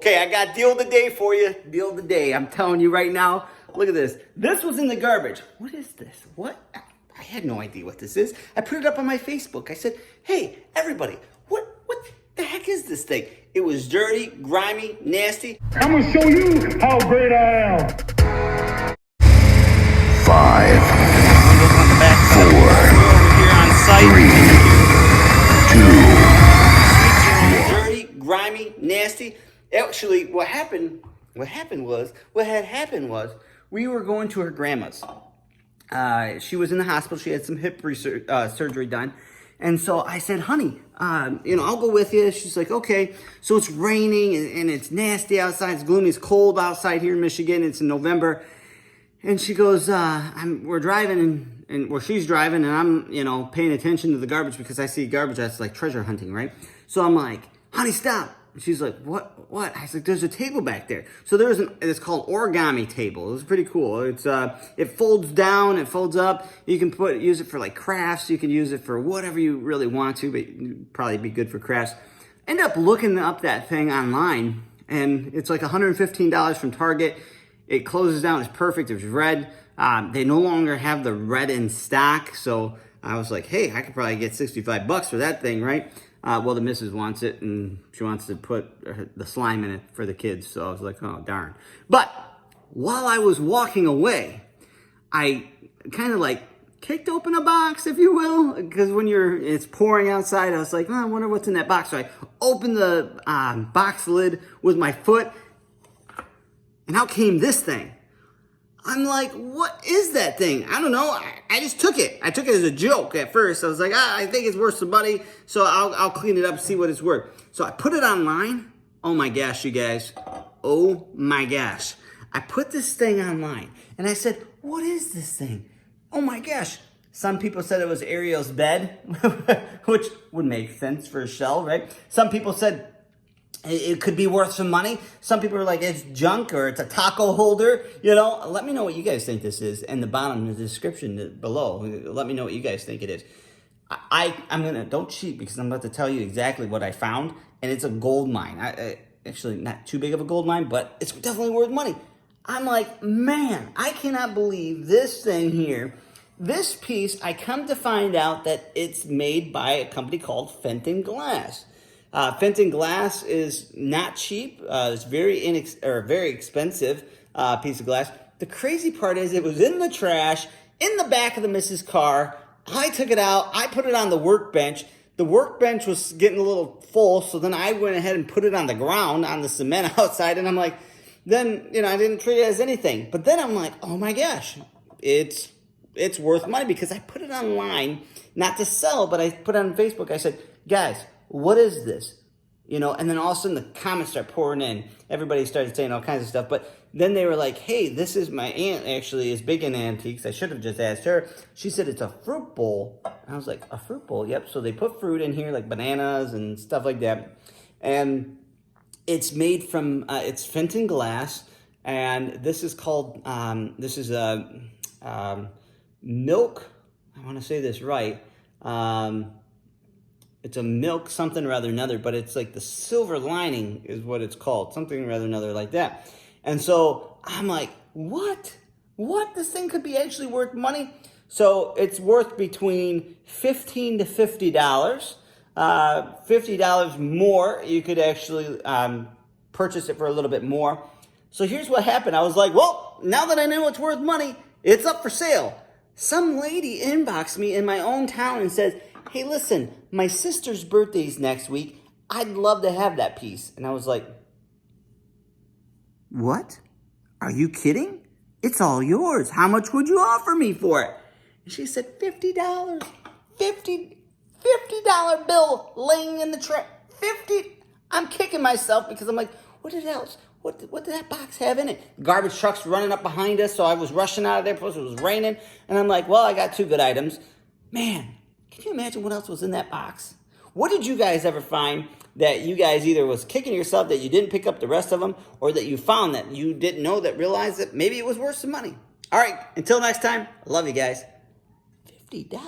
Okay, I got deal of the day for you. Deal of the day. I'm telling you right now. Look at this. This was in the garbage. What is this? What? I had no idea what this is. I put it up on my Facebook. I said, hey, everybody, what the heck is this thing? It was dirty, grimy, nasty. I'm gonna show you how great I am. 5, 4, Here on site. 3, 2, Dirty, grimy, nasty. Actually, what had happened was, we were going to her grandma's. She was in the hospital. She had some hip surgery done. And so I said, honey, I'll go with you. She's like, okay. So it's raining and it's nasty outside. It's gloomy. It's cold outside here in Michigan. It's in November. And she goes, we're driving and she's driving and I'm, paying attention to the garbage because I see garbage that's like treasure hunting, right? So I'm like, honey, stop. And she's like, what? I was like, there's a table back there. So it's called origami table. It's pretty cool. It folds down, it folds up. You can use it for like crafts. You can use it for whatever you really want to, but it'd probably be good for crafts. End up looking up that thing online and it's like $115 from Target. It closes down, it's perfect, it's red. They no longer have the red in stock. So I was like, hey, I could probably get $65 for that thing, right? Well, the missus wants it, and she wants to put the slime in it for the kids. So I was like, oh, darn. But while I was walking away, I kind of like kicked open a box, if you will, because when it's pouring outside, I was like, I wonder what's in that box. So I opened the box lid with my foot, and out came this thing. I'm like, what is that thing? I don't know. I just took it. I took it as a joke at first. I was like, I think it's worth some money, so I'll clean it up and see what it's worth. So I put it online. Oh my gosh, you guys. Oh my gosh. I put this thing online, and I said, what is this thing? Oh my gosh. Some people said it was Ariel's bed, which would make sense for a shell, right? Some people said it could be worth some money. Some people are like, it's junk or it's a taco holder. Let me know what you guys think this is in the bottom of the description below. Let me know what you guys think it is. Don't cheat because I'm about to tell you exactly what I found. And it's a gold mine. Actually, not too big of a gold mine, but it's definitely worth money. I'm like, man, I cannot believe this thing here. This piece, I come to find out that it's made by a company called Fenton Glass. Fenton Glass is not cheap. It's very expensive piece of glass. The crazy part is it was in the trash, in the back of the missus' car. I took it out. I put it on the workbench. The workbench was getting a little full, so then I went ahead and put it on the ground, on the cement outside, and I'm like, then, I didn't treat it as anything. But then I'm like, oh my gosh, it's worth money because I put it online, not to sell, but I put it on Facebook. I said, guys, what is this? And then all of a sudden the comments start pouring in. Everybody started saying all kinds of stuff. But then they were like, hey, this is my aunt actually is big in antiques. I should have just asked her. She said it's a fruit bowl. I was like, a fruit bowl? Yep. So they put fruit in here like bananas and stuff like that. And it's made from, it's Fenton Glass. And this is called, milk. I want to say this right. It's a milk something or other another, but it's like the silver lining is what it's called. Something or other another like that. And so I'm like, what? This thing could be actually worth money? So it's worth between $15 to $50. $50 more, you could actually purchase it for a little bit more. So here's what happened. I was like, well, now that I know it's worth money, it's up for sale. Some lady inboxed me in my own town and says, hey, listen, my sister's birthday's next week. I'd love to have that piece. And I was like, what? Are you kidding? It's all yours. How much would you offer me for it? And she said, $50. $50 bill laying in the trash. 50. I'm kicking myself because I'm like, what did that box have in it? Garbage truck's running up behind us, so I was rushing out of there, plus it was raining. And I'm like, well, I got two good items. Man, can you imagine what else was in that box? What did you guys ever find that you guys either was kicking yourself that you didn't pick up the rest of them, or that you found that you didn't know that realized that maybe it was worth some money? All right, until next time, I love you guys. $50.